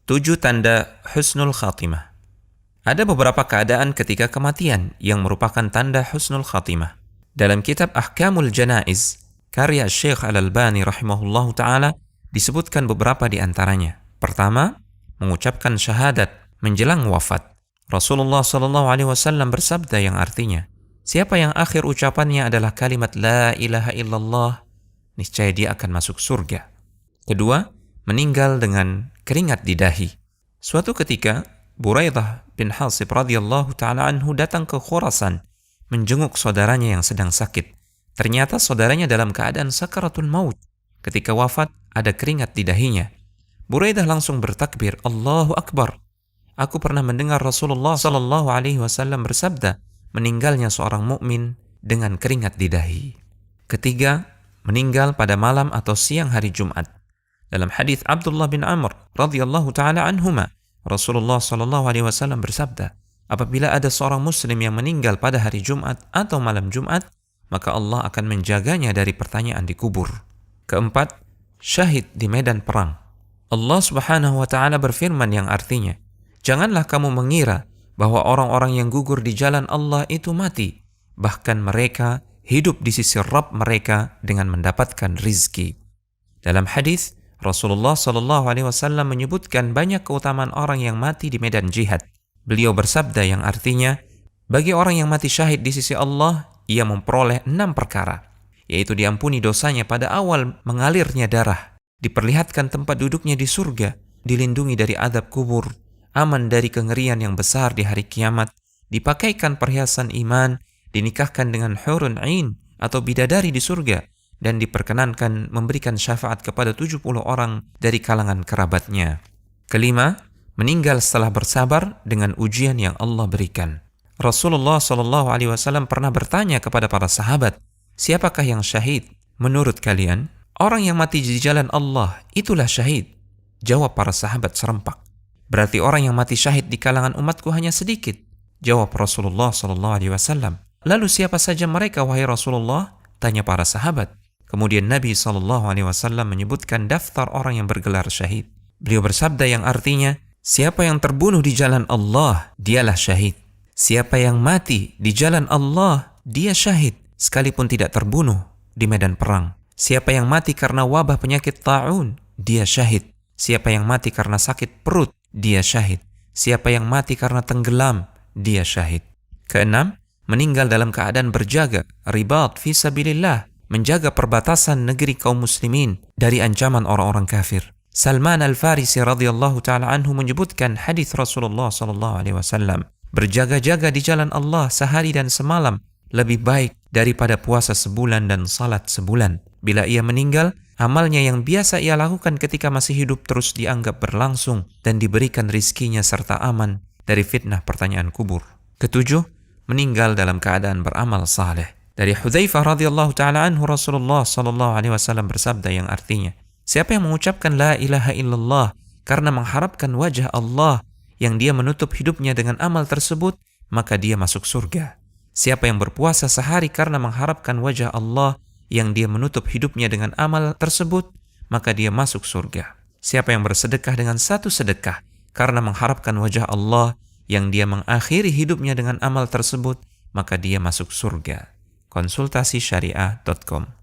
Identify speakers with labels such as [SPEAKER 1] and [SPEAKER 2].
[SPEAKER 1] 7 tanda husnul khatimah. Ada beberapa keadaan ketika kematian yang merupakan tanda husnul khatimah. Dalam kitab Ahkamul Janaiz, karya Syekh Al-Albani rahimahullahu ta'ala, disebutkan beberapa di antaranya. Pertama, mengucapkan syahadat menjelang wafat. Rasulullah SAW bersabda yang artinya, siapa yang akhir ucapannya adalah kalimat La ilaha illallah, niscaya dia akan masuk surga. Kedua, meninggal dengan keringat di dahi. Suatu ketika, Buraidah bin Hasib radhiyallahu ta'ala anhu datang ke Khurasan, menjenguk saudaranya yang sedang sakit. Ternyata saudaranya dalam keadaan sakaratul maut. Ketika wafat, ada keringat di dahinya. Buraidah langsung bertakbir, Allahu Akbar. Aku pernah mendengar Rasulullah SAW bersabda, meninggalnya seorang mukmin dengan keringat di dahi. Ketiga, meninggal pada malam atau siang hari Jumat. Dalam hadis Abdullah bin Amr radhiyallahu taala anhuma, Rasulullah SAW bersabda, apabila ada seorang muslim yang meninggal pada hari Jumat atau malam Jumat, maka Allah akan menjaganya dari pertanyaan di kubur. Keempat, syahid di medan perang. Allah Subhanahu wa taala berfirman yang artinya, janganlah kamu mengira bahwa orang-orang yang gugur di jalan Allah itu mati, bahkan mereka hidup di sisi Rabb mereka dengan mendapatkan rizki. Dalam hadis, Rasulullah SAW menyebutkan banyak keutamaan orang yang mati di medan jihad. Beliau bersabda yang artinya, bagi orang yang mati syahid di sisi Allah, ia memperoleh 6 perkara, yaitu diampuni dosanya pada awal mengalirnya darah, diperlihatkan tempat duduknya di surga, dilindungi dari azab kubur, aman dari kengerian yang besar di hari kiamat, dipakaikan perhiasan iman, dinikahkan dengan hurun ain atau bidadari di surga, dan diperkenankan memberikan syafaat kepada 70 orang dari kalangan kerabatnya. Kelima, meninggal setelah bersabar dengan ujian yang Allah berikan. Rasulullah SAW pernah bertanya kepada para sahabat, siapakah yang syahid? Menurut kalian, orang yang mati di jalan Allah itulah syahid. Jawab para sahabat serempak. Berarti orang yang mati syahid di kalangan umatku hanya sedikit. Jawab Rasulullah SAW. Lalu siapa saja mereka wahai Rasulullah? Tanya para sahabat. Kemudian Nabi SAW menyebutkan daftar orang yang bergelar syahid. Beliau bersabda yang artinya, siapa yang terbunuh di jalan Allah, dialah syahid. Siapa yang mati di jalan Allah, dia syahid, sekalipun tidak terbunuh di medan perang. Siapa yang mati karena wabah penyakit ta'un, dia syahid. Siapa yang mati karena sakit perut, dia syahid. Siapa yang mati karena tenggelam, dia syahid. Keenam, meninggal dalam keadaan berjaga, ribat fi sabilillah, menjaga perbatasan negeri kaum muslimin dari ancaman orang-orang kafir. Salman Al-Farisi radhiyallahu ta'ala anhu menyebutkan hadis Rasulullah SAW, berjaga-jaga di jalan Allah sehari dan semalam lebih baik daripada puasa sebulan dan salat sebulan. Bila ia meninggal, amalnya yang biasa ia lakukan ketika masih hidup terus dianggap berlangsung dan diberikan rizkinya serta aman dari fitnah pertanyaan kubur. Ketujuh, meninggal dalam keadaan beramal saleh. Dari Hudzaifah radhiyallahu ta'ala anhu, Rasulullah SAW bersabda yang artinya, siapa yang mengucapkan la ilaha illallah karena mengharapkan wajah Allah yang dia menutup hidupnya dengan amal tersebut, maka dia masuk surga. Siapa yang berpuasa sehari karena mengharapkan wajah Allah yang dia menutup hidupnya dengan amal tersebut, maka dia masuk surga. Siapa yang bersedekah dengan satu sedekah karena mengharapkan wajah Allah yang dia mengakhiri hidupnya dengan amal tersebut, maka dia masuk surga. Konsultasi syariah.com